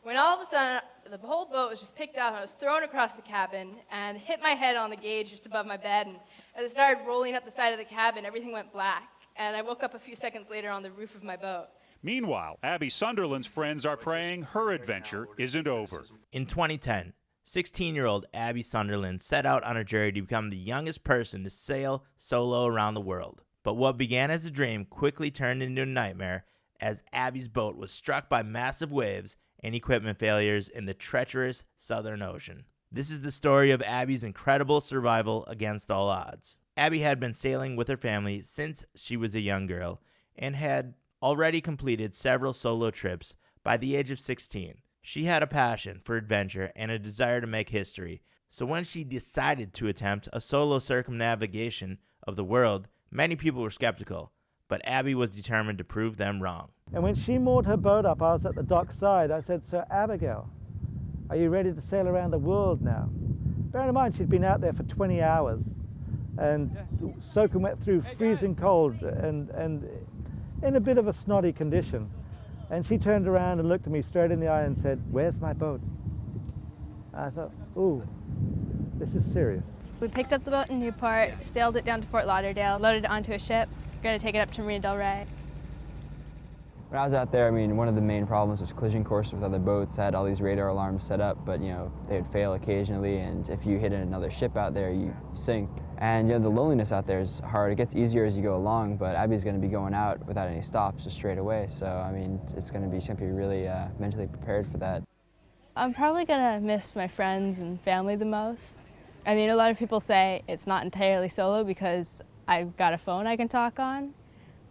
when all of a sudden the whole boat was just picked up and I was thrown across the cabin and hit my head on the gauge just above my bed. And as it started rolling up the side of the cabin, everything went black. And I woke up a few seconds later on the roof of my boat. Meanwhile, Abby Sunderland's friends are praying her adventure isn't over. In 2010, 16-year-old Abby Sunderland set out on a journey to become the youngest person to sail solo around the world. But what began as a dream quickly turned into a nightmare as Abby's boat was struck by massive waves and equipment failures in the treacherous Southern Ocean. This is the story of Abby's incredible survival against all odds. Abby had been sailing with her family since she was a young girl and had already completed several solo trips by the age of 16. She had a passion for adventure and a desire to make history, so when she decided to attempt a solo circumnavigation of the world, many people were skeptical, but Abby was determined to prove them wrong. And when she moored her boat up, I was at the dock side. I said, "So Abigail, are you ready to sail around the world now?" Bear in mind, she'd been out there for 20 hours and soaking wet through freezing cold and in a bit of a snotty condition. And she turned around and looked at me straight in the eye and said, "Where's my boat?" I thought, ooh, this is serious. We picked up the boat in Newport, sailed it down to Fort Lauderdale, loaded it onto a ship, going to take it up to Marina del Rey. When I was out there, one of the main problems was collision course with other boats. I had all these radar alarms set up, but they would fail occasionally, and if you hit another ship out there, you sink. And the loneliness out there is hard. It gets easier as you go along, but Abby's going to be going out without any stops, just straight away. So it's going to be really mentally prepared for that. I'm probably going to miss my friends and family the most. A lot of people say it's not entirely solo because I've got a phone I can talk on,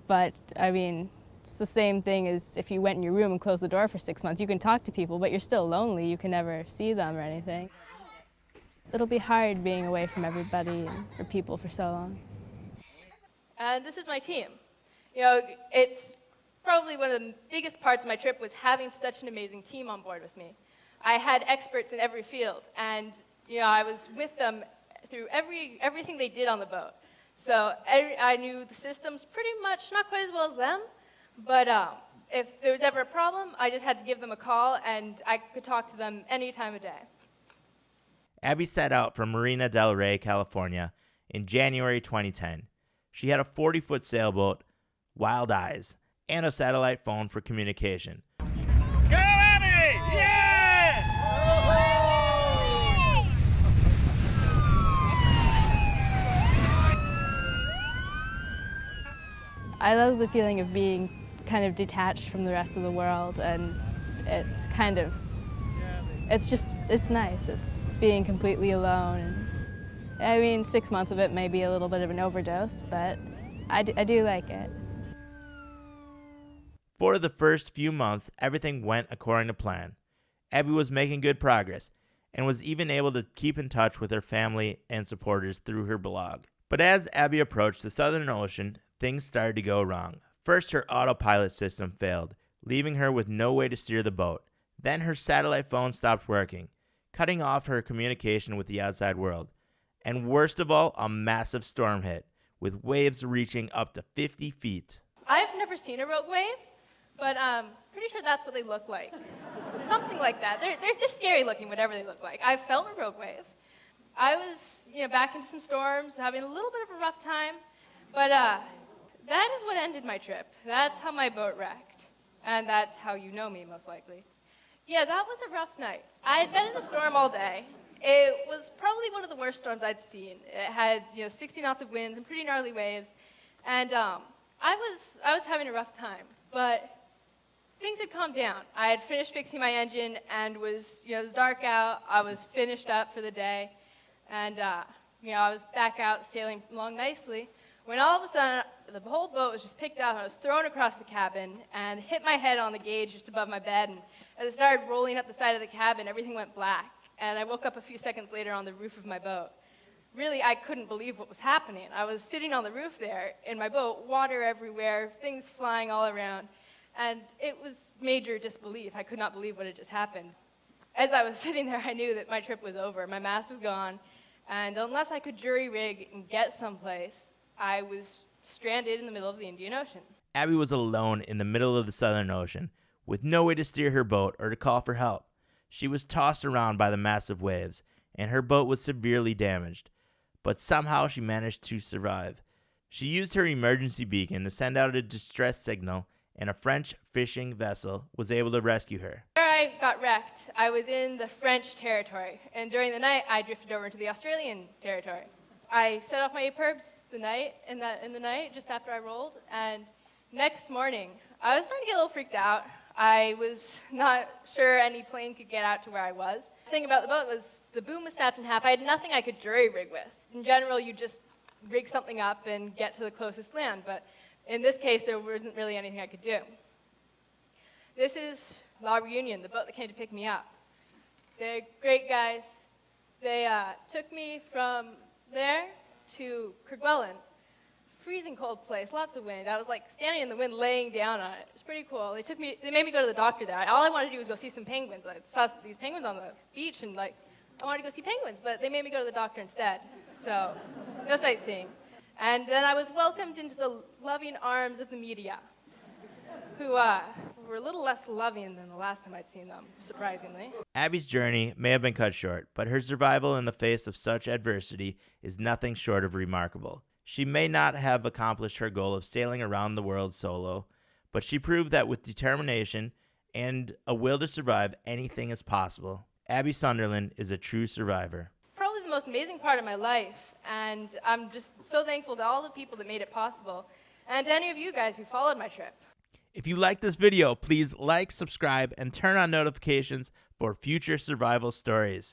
but it's the same thing as if you went in your room and closed the door for 6 months. You can talk to people, but you're still lonely. You can never see them or anything. It'll be hard being away from everybody and for people for so long. And this is my team. It's probably one of the biggest parts of my trip was having such an amazing team on board with me. I had experts in every field, and I was with them through everything they did on the boat. So I knew the systems pretty much, not quite as well as them, but if there was ever a problem, I just had to give them a call, and I could talk to them any time of day. Abby set out from Marina del Rey, California in January 2010. She had a 40-foot sailboat, wild eyes, and a satellite phone for communication. Go, Abby! Yeah! I love the feeling of being kind of detached from the rest of the world, and it's nice. It's being completely alone. 6 months of it may be a little bit of an overdose, but I do like it. For the first few months, everything went according to plan. Abby was making good progress and was even able to keep in touch with her family and supporters through her blog. But as Abby approached the Southern Ocean, things started to go wrong. First, her autopilot system failed, leaving her with no way to steer the boat. Then her satellite phone stopped working, cutting off her communication with the outside world. And worst of all, a massive storm hit, with waves reaching up to 50 feet. I've never seen a rogue wave, but I'm pretty sure that's what they look like. Something like that. They're scary looking, whatever they look like. I've felt a rogue wave. I was back into some storms, having a little bit of a rough time, but that is what ended my trip. That's how my boat wrecked, and that's how you know me, most likely. Yeah, that was a rough night. I had been in a storm all day. It was probably one of the worst storms I'd seen. It had 60 knots of winds and pretty gnarly waves, and I was having a rough time. But things had calmed down. I had finished fixing my engine and it was dark out. I was finished up for the day, and I was back out sailing along nicely when all of a sudden the whole boat was just picked up and I was thrown across the cabin and hit my head on the gauge just above my bed. And as it started rolling up the side of the cabin, everything went black. And I woke up a few seconds later on the roof of my boat. Really, I couldn't believe what was happening. I was sitting on the roof there in my boat, water everywhere, things flying all around. And it was major disbelief. I could not believe what had just happened. As I was sitting there, I knew that my trip was over. My mast was gone. And unless I could jury rig and get someplace, I was stranded in the middle of the Indian Ocean. Abby was alone in the middle of the Southern Ocean With no way to steer her boat or to call for help, she was tossed around by the massive waves, and her boat was severely damaged. But somehow she managed to survive. She used her emergency beacon to send out a distress signal, and a French fishing vessel was able to rescue her. Where I got wrecked, I was in the French territory, and during the night, I drifted over into the Australian territory. I set off my APIRBs in the night, just after I rolled, and next morning, I was starting to get a little freaked out. I was not sure any plane could get out to where I was. The thing about the boat was the boom was snapped in half. I had nothing I could jury rig with. In general, you just rig something up and get to the closest land, but in this case, there wasn't really anything I could do. This is La Reunion, the boat that came to pick me up. They're great guys. They took me from there to Kerguelen. Freezing cold place, lots of wind. I was like standing in the wind, laying down on it. It's pretty cool. They made me go to the doctor there. All I wanted to do was go see some penguins. I saw these penguins on the beach, and I wanted to go see penguins, but they made me go to the doctor instead. So, no sightseeing. And then I was welcomed into the loving arms of the media, who were a little less loving than the last time I'd seen them, surprisingly. Abby's journey may have been cut short, but her survival in the face of such adversity is nothing short of remarkable. She may not have accomplished her goal of sailing around the world solo, but she proved that with determination and a will to survive, anything is possible. Abby Sunderland is a true survivor. Probably the most amazing part of my life, and I'm just so thankful to all the people that made it possible, and to any of you guys who followed my trip. If you like this video, please like, subscribe, and turn on notifications for future survival stories.